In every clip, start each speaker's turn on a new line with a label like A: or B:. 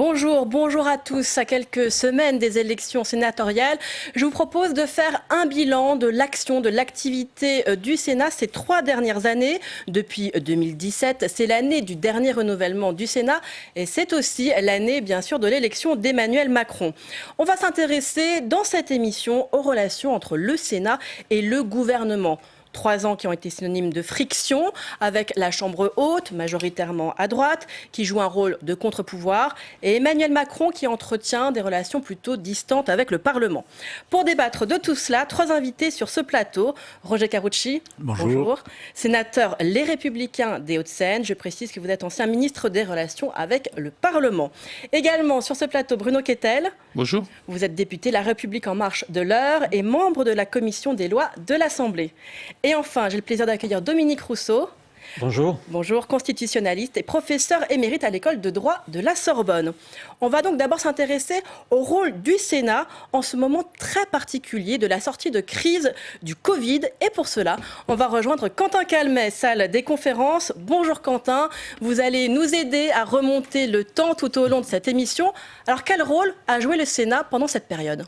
A: Bonjour à tous. À quelques semaines des élections sénatoriales, je vous propose de faire un bilan de l'action, de l'activité du Sénat ces 3 dernières années. Depuis 2017, c'est l'année du dernier renouvellement du Sénat et c'est aussi l'année, bien sûr, de l'élection d'Emmanuel Macron. On va s'intéresser dans cette émission aux relations entre le Sénat et le gouvernement. 3 ans qui ont été synonymes de friction avec la Chambre haute, majoritairement à droite, qui joue un rôle de contre-pouvoir, et Emmanuel Macron qui entretient des relations plutôt distantes avec le Parlement. Pour débattre de tout cela, 3 invités sur ce plateau. Roger Karoutchi, bonjour. Sénateur Les Républicains des Hauts-de-Seine. Je précise que vous êtes ancien ministre des Relations avec le Parlement. Également sur ce plateau, Bruno Questel.
B: Bonjour.
A: Vous êtes député La République En Marche de l'Eure et membre de la commission des lois de l'Assemblée. Et enfin, j'ai le plaisir d'accueillir Dominique Rousseau.
C: Bonjour.
A: Bonjour, constitutionnaliste et professeur émérite à l'école de droit de la Sorbonne. On va donc d'abord s'intéresser au rôle du Sénat en ce moment très particulier de la sortie de crise du Covid. Et pour cela, on va rejoindre Quentin Calmet, salle des conférences. Bonjour Quentin, vous allez nous aider à remonter le temps tout au long de cette émission. Alors quel rôle a joué le Sénat pendant cette période ?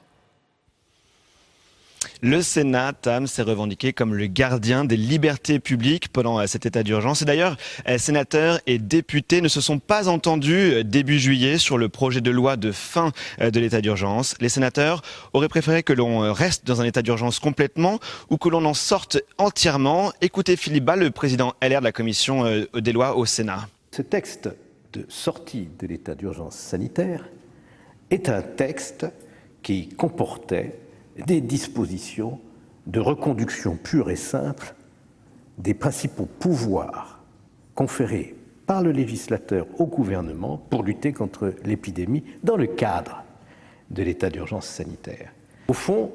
B: Le Sénat, Tam, s'est revendiqué comme le gardien des libertés publiques pendant cet état d'urgence. Et d'ailleurs, sénateurs et députés ne se sont pas entendus début juillet sur le projet de loi de fin de l'état d'urgence. Les sénateurs auraient préféré que l'on reste dans un état d'urgence complètement ou que l'on en sorte entièrement. Écoutez Philippe Bas, le président LR de la commission des lois au Sénat.
D: Ce texte de sortie de l'état d'urgence sanitaire est un texte qui comportait des dispositions de reconduction pure et simple des principaux pouvoirs conférés par le législateur au gouvernement pour lutter contre l'épidémie dans le cadre de l'état d'urgence sanitaire. Au fond,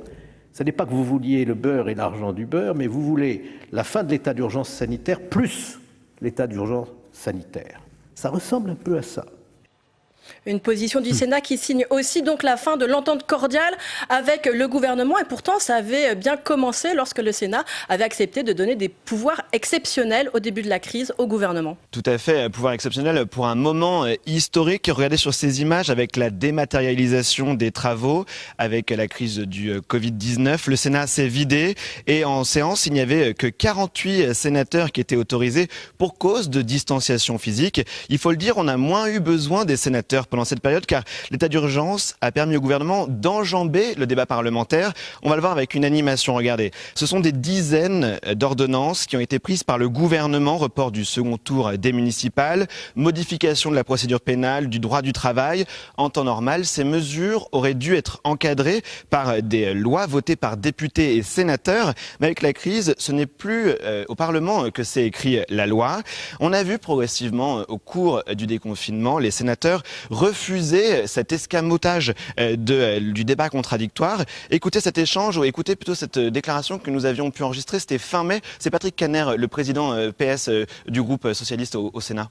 D: ce n'est pas que vous vouliez le beurre et l'argent du beurre, mais vous voulez la fin de l'état d'urgence sanitaire plus l'état d'urgence sanitaire. Ça ressemble un peu à ça.
A: Une position du Sénat qui signe aussi donc la fin de l'entente cordiale avec le gouvernement. Et pourtant, ça avait bien commencé lorsque le Sénat avait accepté de donner des pouvoirs exceptionnels au début de la crise au gouvernement.
B: Tout à fait, pouvoir exceptionnel pour un moment historique. Regardez sur ces images avec la dématérialisation des travaux, avec la crise du Covid-19. Le Sénat s'est vidé et en séance, il n'y avait que 48 sénateurs qui étaient autorisés pour cause de distanciation physique. Il faut le dire, on a moins eu besoin des sénateurs pendant cette période car l'état d'urgence a permis au gouvernement d'enjamber le débat parlementaire. On va le voir avec une animation, regardez. Ce sont des dizaines d'ordonnances qui ont été prises par le gouvernement, report du second tour des municipales, modification de la procédure pénale, du droit du travail. En temps normal, ces mesures auraient dû être encadrées par des lois votées par députés et sénateurs. Mais avec la crise, ce n'est plus au Parlement que s'est écrit la loi. On a vu progressivement au cours du déconfinement les sénateurs refuser cet escamotage du débat contradictoire. Écoutez cet échange, ou écoutez plutôt cette déclaration que nous avions pu enregistrer, c'était fin mai. C'est Patrick Kanner, le président PS du groupe socialiste au Sénat.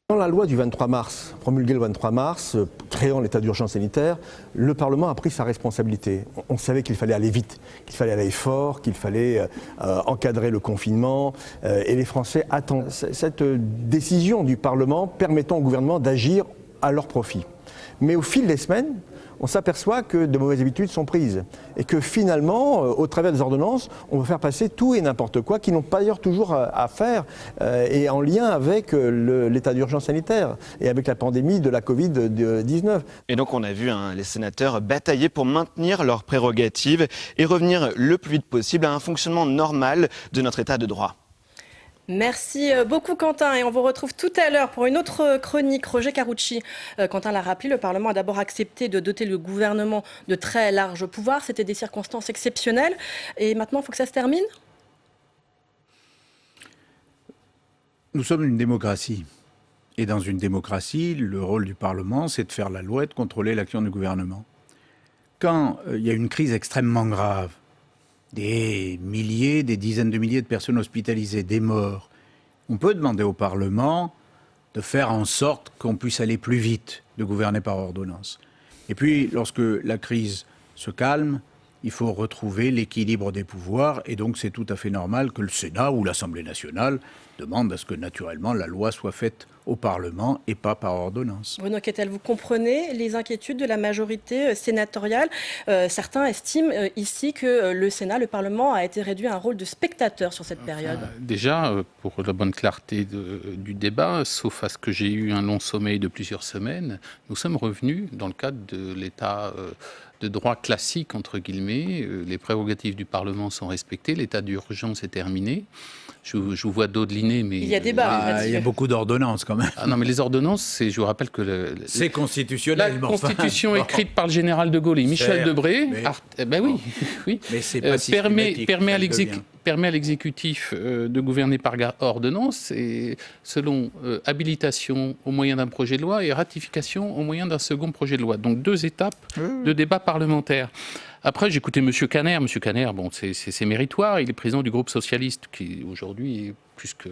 C: Dans la loi du 23 mars, promulguée le 23 mars, créant l'état d'urgence sanitaire, le Parlement a pris sa responsabilité. On savait qu'il fallait aller vite, qu'il fallait aller fort, qu'il fallait encadrer le confinement. Et les Français attendent cette décision du Parlement permettant au gouvernement d'agir à leur profit. Mais au fil des semaines, on s'aperçoit que de mauvaises habitudes sont prises et que finalement, au travers des ordonnances, on va faire passer tout et n'importe quoi qui n'ont pas d'ailleurs toujours à faire et en lien avec l'état d'urgence sanitaire et avec la pandémie de la Covid-19.
B: Et donc on a vu les sénateurs batailler pour maintenir leurs prérogatives et revenir le plus vite possible à un fonctionnement normal de notre état de droit.
A: Merci beaucoup Quentin et on vous retrouve tout à l'heure pour une autre chronique. Roger Karoutchi, Quentin l'a rappelé, le Parlement a d'abord accepté de doter le gouvernement de très larges pouvoirs. C'était des circonstances exceptionnelles et maintenant il faut que ça se termine ?
E: Nous sommes une démocratie et dans une démocratie, le rôle du Parlement c'est de faire la loi et de contrôler l'action du gouvernement. Quand il y a une crise extrêmement grave, des milliers, des dizaines de milliers de personnes hospitalisées, des morts. On peut demander au Parlement de faire en sorte qu'on puisse aller plus vite, de gouverner par ordonnance. Et puis, lorsque la crise se calme, il faut retrouver l'équilibre des pouvoirs. Et donc, c'est tout à fait normal que le Sénat ou l'Assemblée nationale demandent à ce que, naturellement, la loi soit faite au Parlement et pas par ordonnance.
A: Bruno Questel, vous comprenez les inquiétudes de la majorité sénatoriale. Certains estiment ici que le Sénat, le Parlement, a été réduit à un rôle de spectateur sur cette période.
F: Déjà, pour la bonne clarté du débat, sauf à ce que j'ai eu un long sommeil de plusieurs semaines, nous sommes revenus dans le cadre de l'état de droit classique, entre guillemets. Les prérogatives du Parlement sont respectées, l'état d'urgence est terminé. Je vous vois dodeliner, mais...
A: Il y a débat.
E: Il y a beaucoup d'ordonnances quand même.
F: Ah non, mais les ordonnances, je vous rappelle que...
E: C'est constitutionnel.
F: La constitution écrite par le général de Gaulle et Michel Debré, oui,
E: mais c'est pas
F: permet à l'exécutif de gouverner par ordonnance, et selon habilitation au moyen d'un projet de loi et ratification au moyen d'un second projet de loi. Donc 2 étapes de débat parlementaire. Après, j'ai écouté M. Caner. M. Caner, bon, c'est méritoire. Il est président du groupe socialiste, qui aujourd'hui est plus que...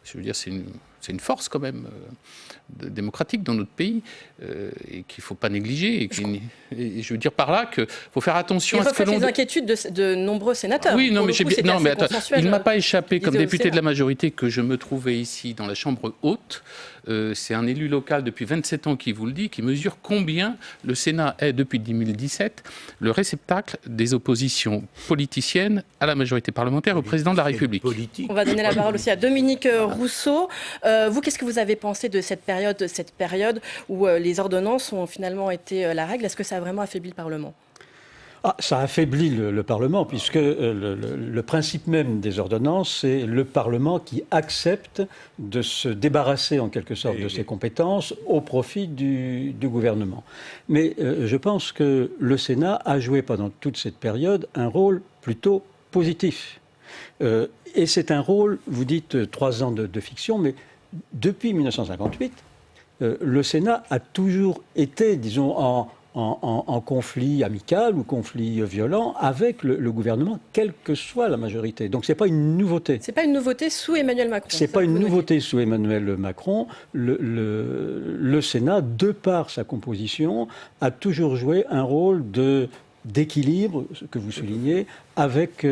F: Je veux dire, c'est une force quand même démocratique dans notre pays et qu'il ne faut pas négliger. Et je veux dire par là qu'il faut faire attention
A: à ce que l'on... les inquiétudes de nombreux sénateurs.
F: Oui, non, mais il ne m'a pas échappé comme député de la majorité que je me trouvais ici dans la Chambre haute. C'est un élu local depuis 27 ans qui vous le dit, qui mesure combien le Sénat est, depuis 2017, le réceptacle des oppositions politiciennes à la majorité parlementaire, au président de la République.
A: On va donner la parole aussi à Dominique Rousseau. Vous, qu'est-ce que vous avez pensé de cette période où les ordonnances ont finalement été la règle? Est-ce que ça a vraiment affaibli le Parlement?
G: Ça affaiblit le Parlement, puisque le principe même des ordonnances, c'est le Parlement qui accepte de se débarrasser en quelque sorte de ses compétences au profit du gouvernement. Mais je pense que le Sénat a joué pendant toute cette période un rôle plutôt positif. Et c'est un rôle, vous dites 3 ans de fiction, mais depuis 1958, le Sénat a toujours été, disons, en conflit amical ou conflit violent avec le gouvernement, quelle que soit la majorité. Donc ce n'est pas une nouveauté.
A: Ce n'est pas une nouveauté sous Emmanuel Macron.
G: Ce n'est pas une nouveauté sous Emmanuel Macron. Le Sénat, de par sa composition, a toujours joué un rôle d'équilibre, ce que vous soulignez, avec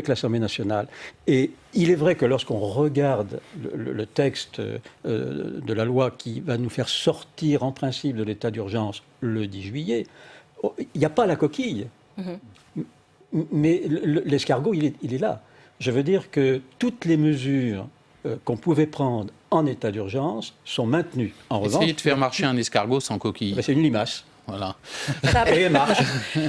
G: l'Assemblée nationale. Et il est vrai que lorsqu'on regarde le texte de la loi qui va nous faire sortir en principe de l'état d'urgence le 10 juillet, il n'y a pas la coquille. Mais l'escargot, il est là. Je veux dire que toutes les mesures qu'on pouvait prendre en état d'urgence sont maintenues. En revanche,
F: essayez de faire marcher un escargot sans coquille.
G: C'est une limace.
F: Voilà.
G: Et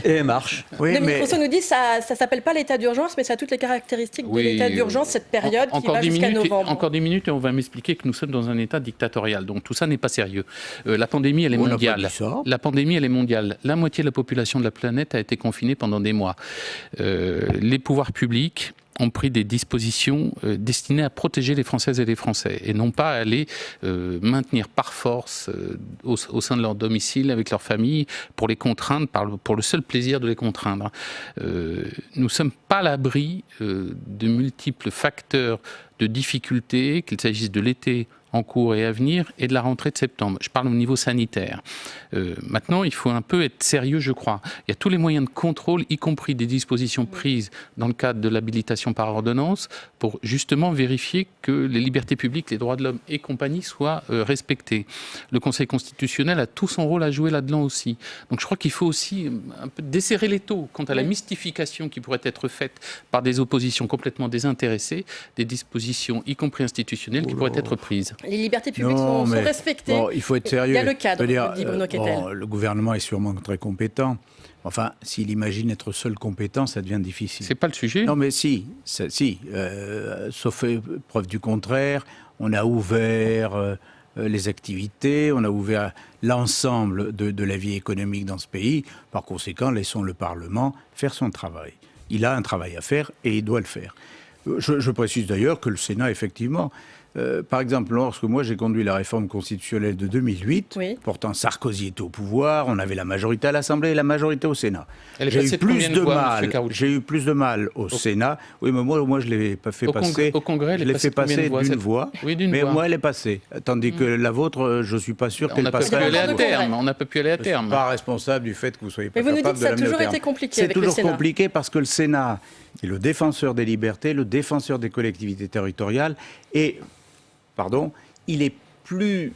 G: elle marche.
A: Oui, Dominique Rousseau nous dit que ça ne s'appelle pas l'état d'urgence, mais ça a toutes les caractéristiques de l'état d'urgence, cette période qui va jusqu'à novembre.
F: Encore 10 minutes et on va m'expliquer que nous sommes dans un état dictatorial. Donc tout ça n'est pas sérieux. La pandémie, elle est mondiale. La pandémie, elle est mondiale. La moitié de la population de la planète a été confinée pendant des mois. Les pouvoirs publics ont pris des dispositions destinées à protéger les Françaises et les Français et non pas à aller maintenir par force au sein de leur domicile avec leur famille pour les contraindre, pour le seul plaisir de les contraindre. Nous ne sommes pas à l'abri de multiples facteurs de difficultés, qu'il s'agisse de l'été en cours et à venir, et de la rentrée de septembre. Je parle au niveau sanitaire. Maintenant, il faut un peu être sérieux, je crois. Il y a tous les moyens de contrôle, y compris des dispositions prises dans le cadre de l'habilitation par ordonnance, pour justement vérifier que les libertés publiques, les droits de l'homme et compagnie soient respectés. Le Conseil constitutionnel a tout son rôle à jouer là-dedans aussi. Donc je crois qu'il faut aussi un peu desserrer les taux quant à la mystification qui pourrait être faite par des oppositions complètement désintéressées, des dispositions, y compris institutionnelles, qui pourraient être prises.
A: Les libertés publiques sont respectées.
E: Bon, il faut être sérieux.
A: Il y a le cadre, dit Bruno Questel.
E: Le gouvernement est sûrement très compétent. Enfin, s'il imagine être seul compétent, ça devient difficile.
F: C'est pas le sujet.
E: Non, mais si. Sauf preuve du contraire, on a ouvert les activités, on a ouvert l'ensemble de la vie économique dans ce pays. Par conséquent, laissons le Parlement faire son travail. Il a un travail à faire et il doit le faire. Je précise d'ailleurs que le Sénat, effectivement... par exemple, lorsque moi j'ai conduit la réforme constitutionnelle de 2008, pourtant Sarkozy était au pouvoir, on avait la majorité à l'Assemblée et la majorité au Sénat. J'ai eu plus de mal au Sénat. Oui, mais moi je ne l'ai pas fait passer.
F: Au Congrès,
E: je l'ai fait passer d'une voix.
F: Oui,
E: mais moi, elle est passée. Tandis que la vôtre, je ne suis pas sûr qu'elle passe.
F: On n'a pas pu aller à terme.
E: Je ne suis pas responsable du fait que vous soyez pas capable de l'amener au terme.
A: Mais vous nous dites que ça a toujours été compliqué avec le Sénat.
E: C'est toujours compliqué parce que le Sénat est le défenseur des libertés, le défenseur des collectivités territoriales et... il est plus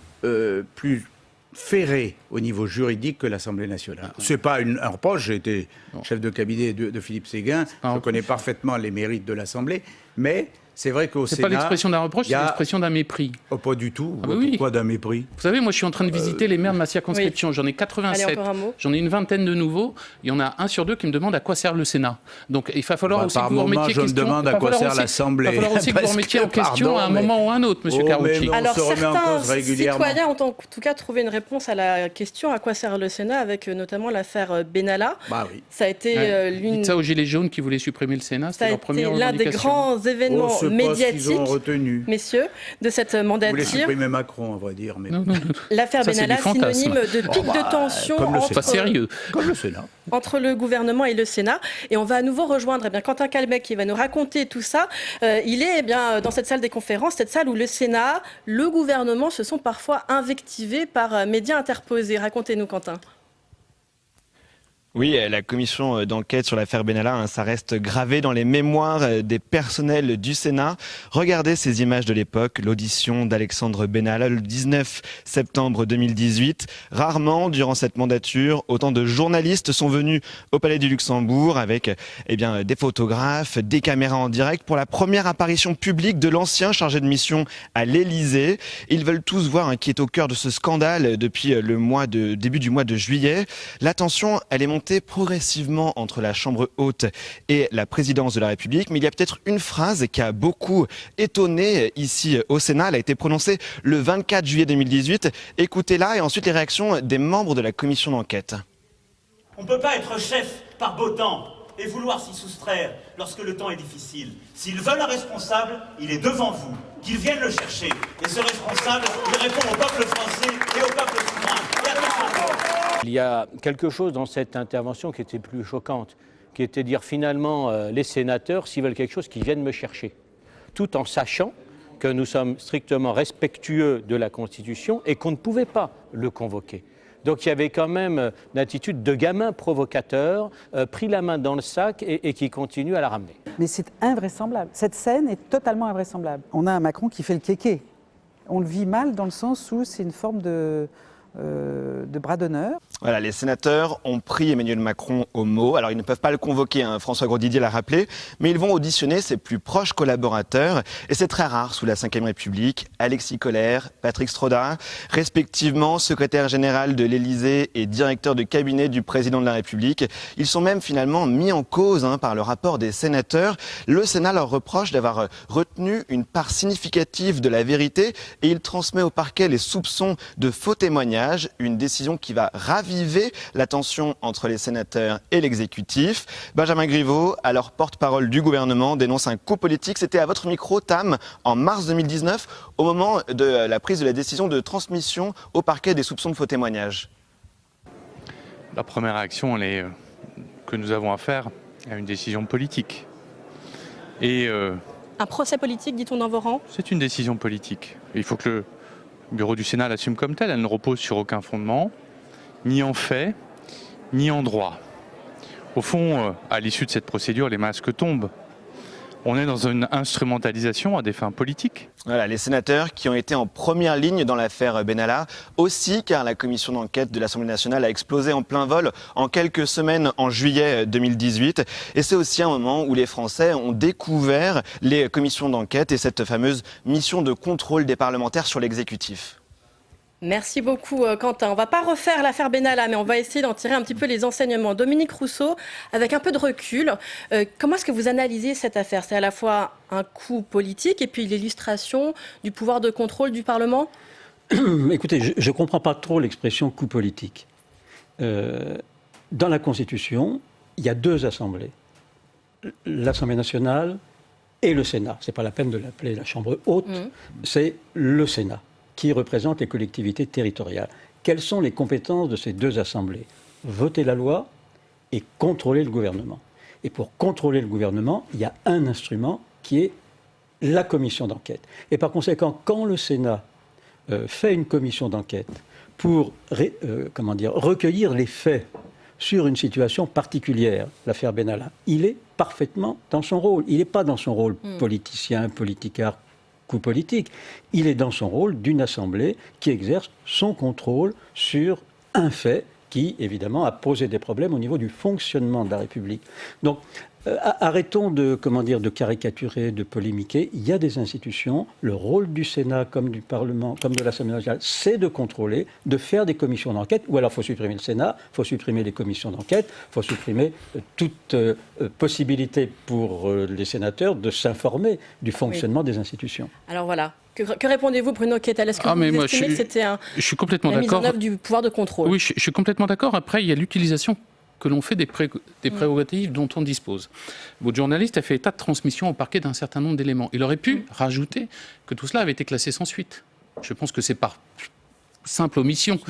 E: ferré au niveau juridique que l'Assemblée nationale. C'est pas un reproche, j'ai été chef de cabinet de Philippe Séguin, je connais parfaitement les mérites de l'Assemblée, mais c'est vrai qu'au Sénat...
F: C'est pas l'expression d'un reproche, c'est l'expression d'un mépris.
E: Oh, pas du tout.
F: Pourquoi
E: d'un mépris?
F: Vous savez, moi je suis en train de visiter les maires de ma circonscription. J'en ai 87. J'en ai une vingtaine de nouveaux. Il y en a 1 sur 2 qui me demande à quoi sert le Sénat. Donc il va falloir aussi que vous remettiez question.
E: Je me demande à quoi sert l'Assemblée.
F: Il va falloir aussi que vous remettiez en question à un moment ou un autre, monsieur Karoutchi.
A: Alors certains citoyens ont en tout cas trouvé une réponse à la question à quoi sert le Sénat, avec notamment l'affaire Benalla. Ça a été l'une...
F: Dites ça aux Gilets jaunes qui voulaient supprimer le Sénat, c'était leur première revendication.
A: L'un des grands événements médiatiques, messieurs, de cette mandature.
E: Vous voulez supprimer Macron, à vrai dire. Mais...
A: L'affaire Benalla, synonyme de pic de tension entre le gouvernement et le Sénat. Et on va à nouveau rejoindre Quentin Calbec qui va nous raconter tout ça. Il est dans cette salle des conférences, cette salle où le Sénat, le gouvernement se sont parfois invectivés par médias interposés. Racontez-nous, Quentin.
B: Oui, la commission d'enquête sur l'affaire Benalla, ça reste gravé dans les mémoires des personnels du Sénat. Regardez ces images de l'époque, l'audition d'Alexandre Benalla le 19 septembre 2018. Rarement, durant cette mandature, autant de journalistes sont venus au Palais du Luxembourg avec des photographes, des caméras en direct pour la première apparition publique de l'ancien chargé de mission à l'Élysée. Ils veulent tous voir qui est au cœur de ce scandale depuis début du mois de juillet. La tension, elle est montée progressivement entre la Chambre haute et la présidence de la République. Mais il y a peut-être une phrase qui a beaucoup étonné ici au Sénat. Elle a été prononcée le 24 juillet 2018. Écoutez-la et ensuite les réactions des membres de la commission d'enquête.
H: On ne peut pas être chef par beau temps et vouloir s'y soustraire lorsque le temps est difficile. S'ils veulent un responsable, il est devant vous. Qu'ils viennent le chercher. Et ce responsable, il répond au peuple français et au peuple souverain.
I: Il y a quelque chose dans cette intervention qui était plus choquante, qui était de dire finalement les sénateurs, s'ils veulent quelque chose, qu'ils viennent me chercher. Tout en sachant que nous sommes strictement respectueux de la Constitution et qu'on ne pouvait pas le convoquer. Donc il y avait quand même une attitude de gamin provocateur, pris la main dans le sac et qui continue à la ramener.
J: Mais c'est invraisemblable. Cette scène est totalement invraisemblable. On a un Macron qui fait le kéké. On le vit mal dans le sens où c'est une forme de bras d'honneur.
B: Voilà, les sénateurs ont pris Emmanuel Macron au mot. Alors, ils ne peuvent pas le convoquer, François Grosdidier l'a rappelé, mais ils vont auditionner ses plus proches collaborateurs. Et c'est très rare sous la Ve République. Alexis Collère, Patrick Stroda, respectivement secrétaire général de l'Élysée et directeur de cabinet du président de la République. Ils sont même finalement mis en cause par le rapport des sénateurs. Le Sénat leur reproche d'avoir retenu une part significative de la vérité et il transmet au parquet les soupçons de faux témoignages. Une décision qui va raviver la tension entre les sénateurs et l'exécutif. Benjamin Griveaux, alors porte-parole du gouvernement, dénonce un coup politique. C'était à votre micro, Tam, en mars 2019, au moment de la prise de la décision de transmission au parquet des soupçons de faux témoignages.
K: La première réaction, que nous avons à faire à une décision politique.
A: Un procès politique, dit-on dans vos rangs ?
K: C'est une décision politique. Il faut que le bureau du Sénat l'assume comme tel. Elle ne repose sur aucun fondement, ni en fait, ni en droit. Au fond, à l'issue de cette procédure, les masques tombent. On est dans une instrumentalisation à des fins politiques.
B: Voilà, les sénateurs qui ont été en première ligne dans l'affaire Benalla, aussi car la commission d'enquête de l'Assemblée nationale a explosé en plein vol en quelques semaines en juillet 2018. Et c'est aussi un moment où les Français ont découvert les commissions d'enquête et cette fameuse mission de contrôle des parlementaires sur l'exécutif.
A: Merci beaucoup, Quentin. On ne va pas refaire l'affaire Benalla, mais on va essayer d'en tirer un petit peu les enseignements. Dominique Rousseau, avec un peu de recul, comment est-ce que vous analysez cette affaire ? C'est à la fois un coup politique et puis l'illustration du pouvoir de contrôle du Parlement ?
G: Écoutez, je ne comprends pas trop l'expression coup politique. Dans la Constitution, il y a 2 assemblées. L'Assemblée nationale et le Sénat. Ce n'est pas la peine de l'appeler la Chambre haute, c'est le Sénat qui représente les collectivités territoriales. Quelles sont les compétences de ces 2 assemblées ? Voter la loi et contrôler le gouvernement. Et pour contrôler le gouvernement, il y a un instrument qui est la commission d'enquête. Et par conséquent, quand le Sénat fait une commission d'enquête pour recueillir les faits sur une situation particulière, l'affaire Benalla, il est parfaitement dans son rôle. Il n'est pas dans son rôle politicien, politicard, coup politique. Il est dans son rôle d'une assemblée qui exerce son contrôle sur un fait qui, évidemment, a posé des problèmes au niveau du fonctionnement de la République. Donc, arrêtons de caricaturer, de polémiquer. Il y a des institutions. Le rôle du Sénat, comme du Parlement, comme de l'Assemblée nationale, c'est de contrôler, de faire des commissions d'enquête. Ou alors, il faut supprimer le Sénat, il faut supprimer les commissions d'enquête, il faut supprimer toute possibilité pour les sénateurs de s'informer du fonctionnement des institutions.
A: Alors voilà. Que répondez-vous, Bruno Kettel? Est-ce que vous estimez que c'était la mise en œuvre du pouvoir de contrôle?
F: Oui, je suis complètement d'accord. Après, il y a l'utilisation que l'on fait des prérogatives dont on dispose. Votre journaliste a fait état de transmission au parquet d'un certain nombre d'éléments. Il aurait pu rajouter que tout cela avait été classé sans suite. Je pense que c'est par simple omission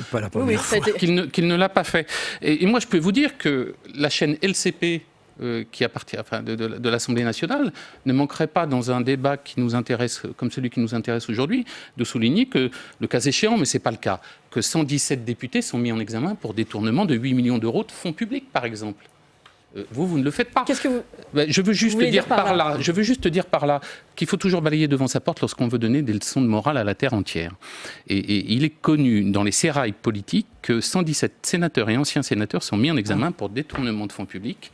F: qu'il ne l'a pas fait. Et moi, je peux vous dire que la chaîne LCP, qui appartient de l'Assemblée nationale, ne manquerait pas, dans un débat qui nous intéresse, comme celui qui nous intéresse aujourd'hui, de souligner que, le cas échéant, mais ce n'est pas le cas, que 117 députés sont mis en examen pour détournement de 8 millions d'euros de fonds publics, par exemple. Vous ne le faites pas.
A: Qu'est-ce que vous...
F: Je veux juste dire par là qu'il faut toujours balayer devant sa porte lorsqu'on veut donner des leçons de morale à la terre entière. Et il est connu dans les sérails politiques que 117 sénateurs et anciens sénateurs sont mis en examen pour détournement de fonds publics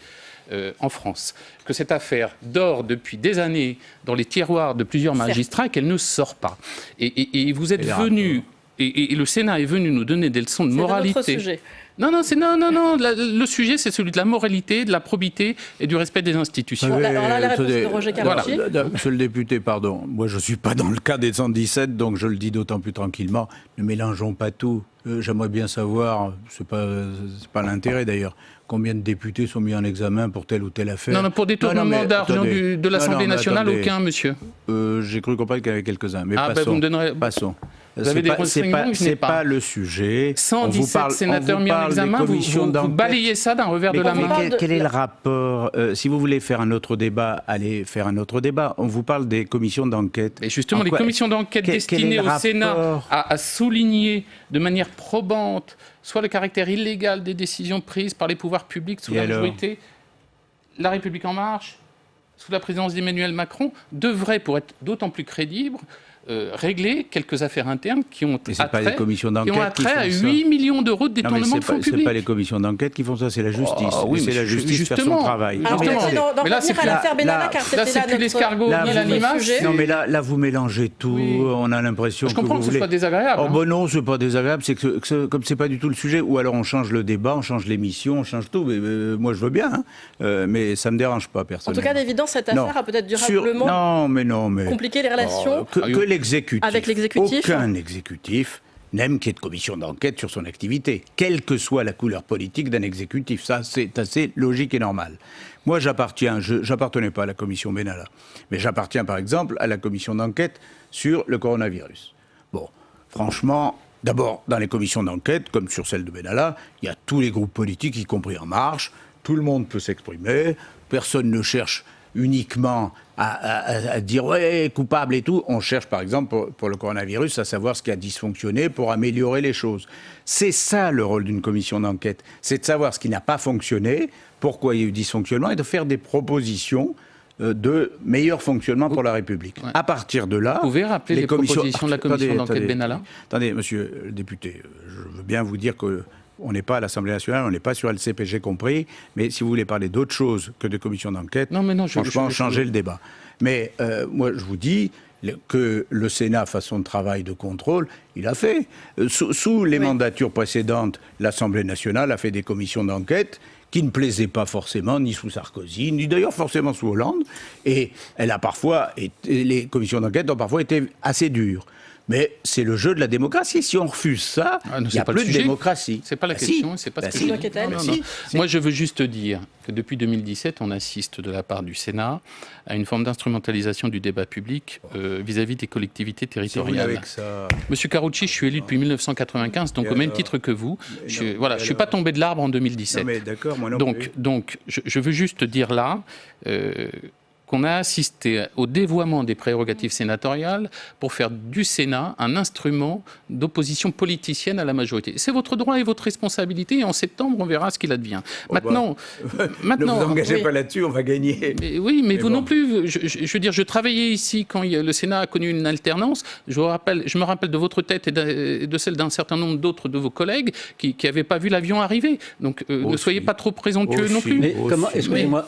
F: en France. Que cette affaire dort depuis des années dans les tiroirs de plusieurs magistrats et qu'elle ne sort pas. Et vous êtes venus, et le Sénat est venu nous donner des leçons de moralité.
A: C'est un autre sujet.
F: Non, le sujet, c'est celui de la moralité, de la probité et du respect des institutions.
A: Alors là, la réponse de Roger Karoutchi.
E: Monsieur le député, pardon, moi je ne suis pas dans le cas des 117, donc je le dis d'autant plus tranquillement, ne mélangeons pas tout. J'aimerais bien savoir, c'est pas l'intérêt d'ailleurs, combien de députés sont mis en examen pour telle ou telle affaire.
F: Non, pour détournement d'argent de l'Assemblée nationale, aucun, monsieur.
E: J'ai cru comprendre qu'il y avait quelques-uns, mais
F: passons. Vous me donnerez...
E: Passons.
F: Vous avez des renseignements que je n'ai pas.
E: C'est pas le sujet.
F: 117 sénateurs mis en examen, vous balayez ça d'un revers de la main.
E: Quel est le rapport si vous voulez faire un autre débat, allez faire un autre débat. On vous parle des commissions d'enquête.
F: Et justement, les commissions d'enquête destinées au Sénat à souligner de manière probante soit le caractère illégal des décisions prises par les pouvoirs publics sous la majorité, La République En Marche, sous la présidence d'Emmanuel Macron, devraient, pour être d'autant plus crédibles, régler quelques affaires internes qui ont attrait à 8 millions d'euros de détournement de fonds publics.
E: Ce n'est pas les commissions d'enquête qui font ça, c'est la justice. C'est la justice faire son travail.
A: Mais là, c'est plus l'affaire Benalla, car c'était là
F: l'escargot, ni la limace.
E: Non, mais là, vous mélangez tout. On a l'impression que vous voulez...
F: Je comprends que ce soit désagréable.
E: Oh, bon, non, c'est pas désagréable. C'est que comme c'est pas du tout le sujet, ou alors on change le débat, on change l'émission, on change tout. Mais, moi, je veux bien, mais ça me dérange pas, personnellement.
A: En tout cas, d'évidence, cette affaire a peut-être durablement compliqué les relations.
E: Avec l'exécutif. Aucun exécutif n'aime qu'il y ait de commission d'enquête sur son activité, quelle que soit la couleur politique d'un exécutif. Ça, c'est assez logique et normal. Moi, j'appartenais pas à la commission Benalla, mais j'appartiens par exemple à la commission d'enquête sur le coronavirus. Bon, franchement, d'abord, dans les commissions d'enquête, comme sur celle de Benalla, il y a tous les groupes politiques, y compris En Marche, tout le monde peut s'exprimer, personne ne cherche uniquement à dire ouais, coupable et tout. On cherche par exemple pour le coronavirus à savoir ce qui a dysfonctionné pour améliorer les choses. C'est ça le rôle d'une commission d'enquête, c'est de savoir ce qui n'a pas fonctionné, pourquoi il y a eu dysfonctionnement et de faire des propositions de meilleur fonctionnement pour la République. Ouais. À partir de là...
F: Vous pouvez rappeler les propositions de la commission d'enquête Benalla ?
E: Attendez, monsieur le député, je veux bien vous dire que on n'est pas à l'Assemblée nationale, on n'est pas sur LCP, j'ai compris, mais si vous voulez parler d'autre chose que de commission d'enquête, franchement, changez le débat. Mais moi, je vous dis que le Sénat fasse son travail de contrôle, il a fait. Sous les mandatures précédentes, l'Assemblée nationale a fait des commissions d'enquête qui ne plaisaient pas forcément ni sous Sarkozy, ni d'ailleurs forcément sous Hollande, et les commissions d'enquête ont parfois été assez dures. Mais c'est le jeu de la démocratie. Si on refuse ça, il n'y a plus de démocratie.
F: C'est pas la question, c'est pas ce que je dis. Moi, je veux juste dire que depuis 2017, on assiste de la part du Sénat à une forme d'instrumentalisation du débat public vis-à-vis des collectivités territoriales. Monsieur Karoutchi, je suis élu depuis 1995, donc au même titre que vous. Je suis pas tombé de l'arbre en 2017.
E: Non, mais d'accord, moi non
F: plus. Donc, je veux juste dire là... qu'on a assisté au dévoiement des prérogatives sénatoriales pour faire du Sénat un instrument d'opposition politicienne à la majorité. C'est votre droit et votre responsabilité, et en septembre, on verra ce qu'il advient. Maintenant,
E: ne vous engagez pas là-dessus, on va gagner.
F: Mais vous non plus. Je veux dire, je travaillais ici quand le Sénat a connu une alternance. Je me rappelle de votre tête et de celle d'un certain nombre d'autres de vos collègues qui n'avaient pas vu l'avion arriver. Donc, ne soyez pas trop présomptueux non plus.
G: Mais comment, excusez-moi,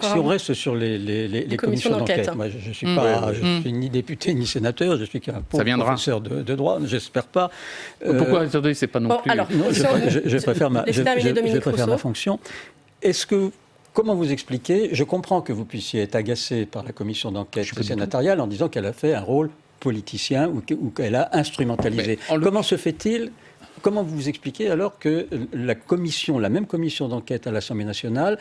G: si on reste sur les commissions d'enquête, moi je ne suis pas, je suis ni député ni sénateur, je suis qu'un pauvre professeur de droit, j'espère pas.
F: Pourquoi, attendez, c'est pas non plus...
G: Alors, je préfère ma fonction. Comment vous expliquez, je comprends que vous puissiez être agacé par la commission d'enquête sénatoriale en disant qu'elle a fait un rôle politicien ou qu'elle a instrumentalisé. Comment se fait-il, comment vous expliquez alors que la même commission d'enquête à l'Assemblée nationale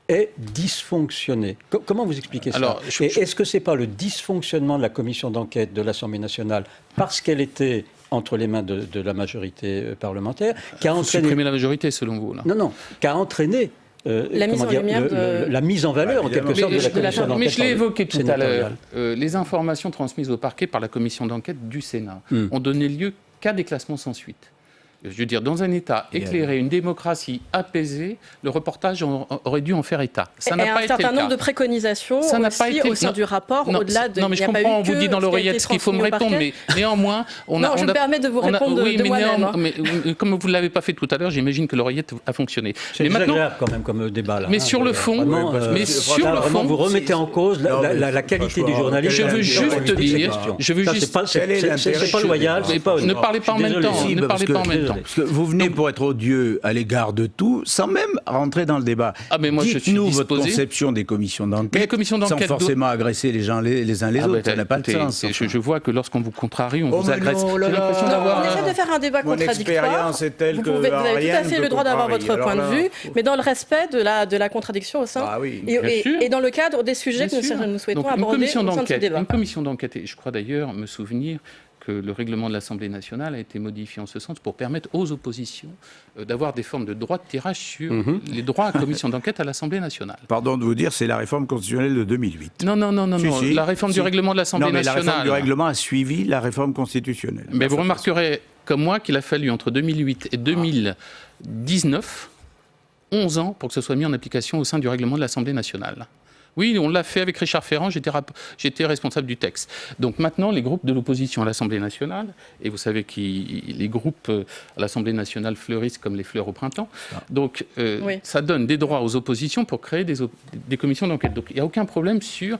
G: est dysfonctionnée? Comment vous expliquez ça? Est-ce que ce n'est pas le dysfonctionnement de la commission d'enquête de l'Assemblée nationale parce qu'elle était entre les mains de la majorité parlementaire qui a entraîné...
F: supprimer la majorité selon vous là.
G: Non, qui a entraîné la mise en valeur, en quelque sorte, de la commission d'enquête.
F: Mais je l'ai évoqué tout à l'heure. Les informations transmises au parquet par la commission d'enquête du Sénat ont donné lieu qu'à des classements sans suite. Je veux dire, dans un État éclairé, une démocratie apaisée, le reportage aurait dû en faire état. Ça n'a pas été le cas.
A: Un certain nombre de préconisations
F: ça n'a pas été
A: au sein du rapport, au-delà de...
F: Non, mais je comprends, on vous dit dans l'oreillette ce qu'il faut me répondre, mais néanmoins...
A: je me permets de vous répondre de moi-même.
F: Mais comme vous ne l'avez pas fait tout à l'heure, j'imagine que l'oreillette a fonctionné.
G: C'est désagréable quand même comme débat, là.
F: Mais sur le fond...
G: Vous remettez en cause la qualité du journalisme.
F: Je veux juste dire...
G: C'est pas loyal, c'est pas...
F: Ne parlez pas en même temps. Ne parlez pas en même temps.
E: Parce que vous venez pour être odieux à l'égard de tout, sans même rentrer dans le débat.
F: Dites-nous
E: votre conception des commissions d'enquête, sans forcément agresser les uns les autres. Ça n'a pas de sens.
F: Je vois que lorsqu'on vous contrarie, on vous agresse.
A: On essaie de faire un débat contradictoire.
E: Mon expérience est telle que
A: vous avez tout à fait le droit d'avoir votre point de vue, mais dans le respect de la contradiction au sein et dans le cadre des sujets que nous souhaitons aborder au sein de ce débat.
F: Une commission d'enquête, et je crois d'ailleurs me souvenir que le règlement de l'Assemblée nationale a été modifié en ce sens pour permettre aux oppositions d'avoir des formes de droit de tirage sur les droits à commission d'enquête à l'Assemblée nationale.
E: Pardon de vous dire, c'est la réforme constitutionnelle de 2008.
F: Non. La réforme du règlement de l'Assemblée nationale.
E: La réforme du règlement a suivi la réforme constitutionnelle.
F: Mais vous remarquerez, comme moi, qu'il a fallu entre 2008 et 2019, 11 ans pour que ce soit mis en application au sein du règlement de l'Assemblée nationale. Oui, on l'a fait avec Richard Ferrand, j'étais responsable du texte. Donc maintenant, les groupes de l'opposition à l'Assemblée nationale, et vous savez que les groupes à l'Assemblée nationale fleurissent comme les fleurs au printemps, donc ça donne des droits aux oppositions pour créer des commissions d'enquête. Donc il n'y a aucun problème sur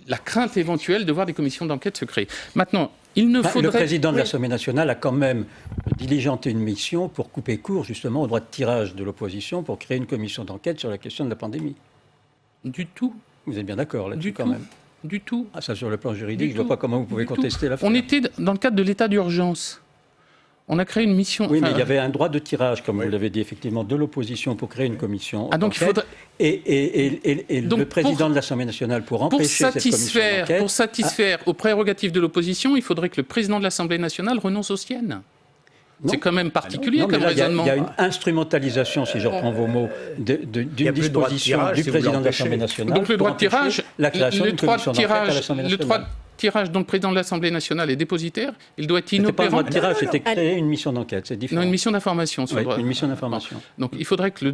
F: la crainte éventuelle de voir des commissions d'enquête se créer. Maintenant,
G: le président de l'Assemblée nationale a quand même diligenté une mission pour couper court justement au droit de tirage de l'opposition pour créer une commission d'enquête sur la question de la pandémie.
F: Du tout.
G: Vous êtes bien d'accord là-dessus quand même?
F: Du tout.
G: Ah, ça sur le plan juridique, je ne vois pas comment vous pouvez contester l'affaire.
F: On était dans le cadre de l'état d'urgence. On a créé une mission...
G: Oui, mais il y avait un droit de tirage, comme vous l'avez dit, effectivement, de l'opposition pour créer une commission.
F: Donc il faudrait...
G: Et donc, le président de l'Assemblée nationale, pour empêcher cette commission d'enquête...
F: Pour satisfaire aux prérogatives de l'opposition, il faudrait que le président de l'Assemblée nationale renonce aux siennes. C'est quand même particulier comme raisonnement.
G: Il y a une instrumentalisation, si je reprends vos mots, d'une disposition du président de l'Assemblée nationale.
F: Donc le droit de tirage,
G: la création d'une commission d'enquête à l'Assemblée nationale.
F: Tirage dont le président de l'Assemblée nationale est dépositaire, il doit être inopérant.
G: C'était pas un droit de tirage, c'était créer une mission d'enquête, c'est différent.
F: Non, une mission d'information.
G: Une mission d'information.
F: Donc il faudrait que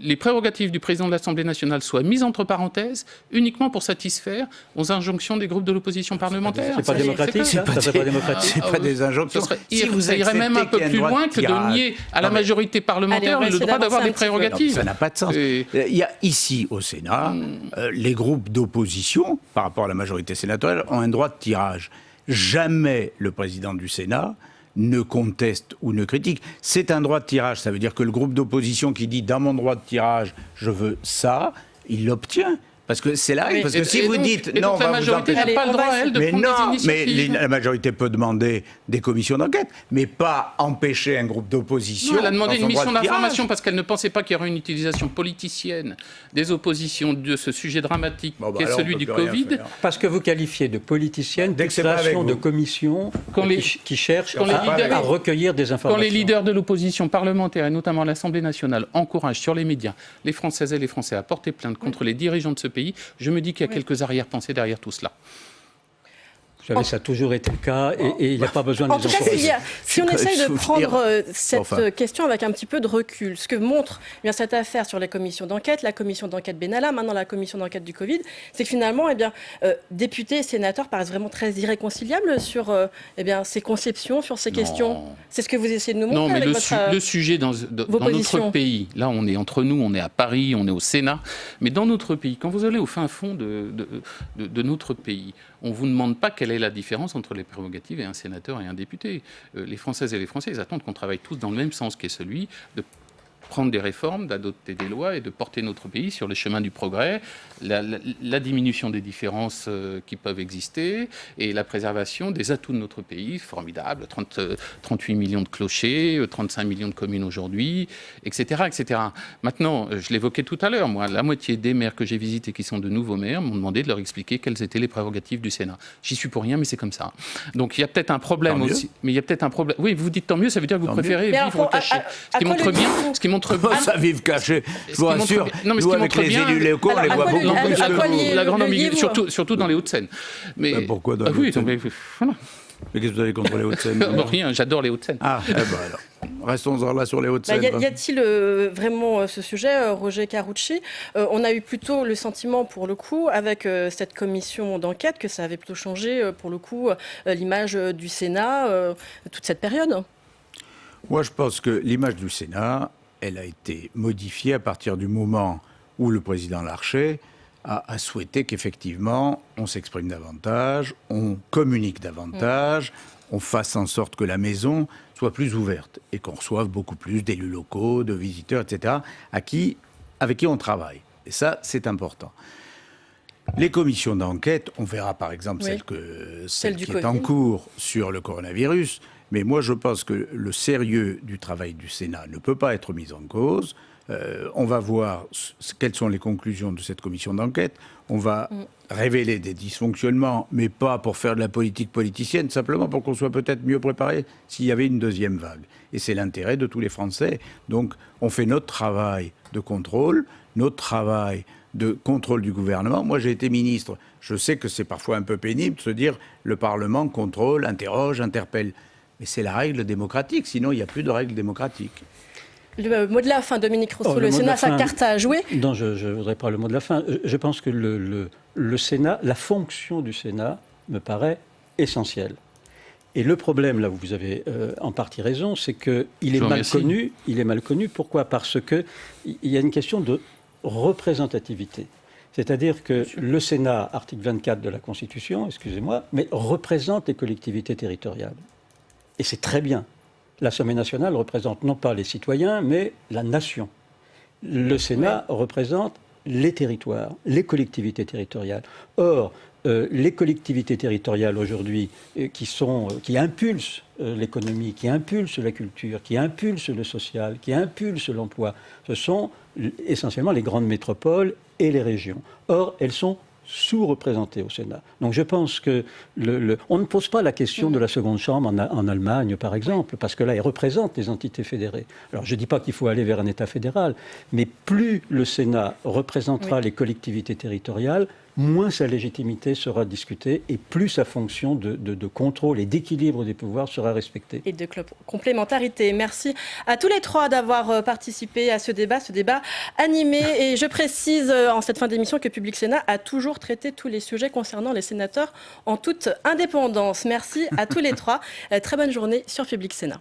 F: les prérogatives du président de l'Assemblée nationale soient mises entre parenthèses uniquement pour satisfaire aux injonctions des groupes de l'opposition parlementaire.
G: C'est pas démocratique, ça? C'est pas démocratique.
E: C'est pas des injonctions.
F: Ça irait même un peu plus loin que de nier à la majorité parlementaire le droit d'avoir des prérogatives.
E: Ça n'a pas de sens. Il y a ici au Sénat, les groupes d'opposition, par rapport à la majorité sénatoriale, ont un droit de tirage. Jamais le président du Sénat ne conteste ou ne critique. C'est un droit de tirage. Ça veut dire que le groupe d'opposition qui dit « dans mon droit de tirage, je veux ça », il l'obtient. Parce que c'est la règle. Parce que si vous dites
F: non, la majorité n'a pas le droit, elle, de prendre des initiatives.
E: Mais la majorité peut demander des commissions d'enquête, mais pas empêcher un groupe d'opposition.
F: Elle a demandé une mission d'information parce qu'elle ne pensait pas qu'il y aurait une utilisation politicienne des oppositions de ce sujet dramatique qui est celui du Covid.
G: Parce que vous qualifiez de politicienne toute création de commissions qui cherchent à recueillir des informations.
F: Quand les leaders de l'opposition parlementaire, et notamment l'Assemblée nationale, encouragent sur les médias les Françaises et les Français à porter plainte contre les dirigeants de ce pays, je me dis qu'il y a quelques arrière-pensées derrière tout cela.
G: Ça a toujours été le cas et il n'y a pas besoin de les
A: encourager. Si on essaye de prendre cette question avec un petit peu de recul, ce que montre cette affaire sur les commissions d'enquête, la commission d'enquête Benalla, maintenant la commission d'enquête du Covid, c'est que finalement, députés et sénateurs paraissent vraiment très irréconciliables sur ces conceptions, sur ces questions. C'est ce que vous essayez de nous montrer.
F: Non, mais
A: avec
F: le sujet dans notre pays, là on est entre nous, on est à Paris, on est au Sénat, mais dans notre pays, quand vous allez au fin fond de notre pays, on ne vous demande pas quelle est la différence entre les prérogatives et un sénateur et un député. Les Françaises et les Français, ils attendent qu'on travaille tous dans le même sens, qui est celui de prendre des réformes, d'adopter des lois et de porter notre pays sur le chemin du progrès, la diminution des différences qui peuvent exister et la préservation des atouts de notre pays, formidable, 38 millions de clochers, 35 millions de communes aujourd'hui, etc., etc. Maintenant, je l'évoquais tout à l'heure, moi, la moitié des maires que j'ai visités qui sont de nouveaux maires m'ont demandé de leur expliquer quelles étaient les prérogatives du Sénat. J'y suis pour rien, mais c'est comme ça. Donc il y a peut-être un problème aussi. Mais il y a peut-être un problème. Oui, vous dites tant mieux, ça veut dire que vous préférez vivre caché. Ce qui montre bien...
E: Ça vive caché, je vous rassure. Non, mais nous, avec les élus locaux, on les voit beaucoup plus que
F: la grande ambigu, surtout dans les Hauts-de-seine. Mais
E: pourquoi dans les Hauts-de-Seine ? Mais qu'est-ce que vous avez contre les Hauts-de-Seine ?
F: Rien, j'adore les Hauts-de-Seine.
E: Ah, alors. Restons-en là sur les Hauts-de-Seine.
A: Y a-t-il vraiment ce sujet, Roger Carucci ? On a eu plutôt le sentiment, pour le coup, avec cette commission d'enquête, que ça avait plutôt changé, pour le coup, l'image du Sénat, toute cette période.
E: Moi, je pense que l'image du Sénat, elle a été modifiée à partir du moment où le président Larcher a souhaité qu'effectivement on s'exprime davantage, on communique davantage, on fasse en sorte que la maison soit plus ouverte et qu'on reçoive beaucoup plus d'élus locaux, de visiteurs, etc., avec qui on travaille. Et ça, c'est important. Les commissions d'enquête, on verra par exemple celle qui est en cours sur le coronavirus. Mais moi, je pense que le sérieux du travail du Sénat ne peut pas être mis en cause. On va voir quelles sont les conclusions de cette commission d'enquête. On va révéler des dysfonctionnements, mais pas pour faire de la politique politicienne, simplement pour qu'on soit peut-être mieux préparé s'il y avait une deuxième vague. Et c'est l'intérêt de tous les Français. Donc, on fait notre travail de contrôle, notre travail de contrôle du gouvernement. Moi, j'ai été ministre. Je sais que c'est parfois un peu pénible de se dire le Parlement contrôle, interroge, interpelle. Mais c'est la règle démocratique, sinon il n'y a plus de règle démocratique.
A: Le mot de la fin, Dominique Rousseau, le Sénat a sa carte à jouer ?
G: Non, je ne voudrais pas le mot de la fin. Je pense que le Sénat, la fonction du Sénat me paraît essentielle. Et le problème, là où vous avez en partie raison, c'est qu'il est mal connu. Il est mal connu. Pourquoi ? Parce qu'il y a une question de représentativité. C'est-à-dire que le Sénat, article 24 de la Constitution, excusez-moi, mais représente les collectivités territoriales. Et c'est très bien. L'Assemblée nationale représente non pas les citoyens, mais la nation. Le Sénat représente les territoires, les collectivités territoriales. Or, les collectivités territoriales aujourd'hui qui impulsent l'économie, qui impulsent la culture, qui impulsent le social, qui impulsent l'emploi, ce sont essentiellement les grandes métropoles et les régions. Or, elles sont sous-représentées au Sénat. Donc je pense que on ne pose pas la question de la seconde chambre en Allemagne, par exemple, parce que là, elle représente les entités fédérées. Alors je ne dis pas qu'il faut aller vers un État fédéral, mais plus le Sénat représentera les collectivités territoriales, moins sa légitimité sera discutée et plus sa fonction de contrôle et d'équilibre des pouvoirs sera respectée.
A: Et de complémentarité. Merci à tous les trois d'avoir participé à ce débat animé. Et je précise en cette fin d'émission que Public Sénat a toujours traité tous les sujets concernant les sénateurs en toute indépendance. Merci à tous les trois. Très bonne journée sur Public Sénat.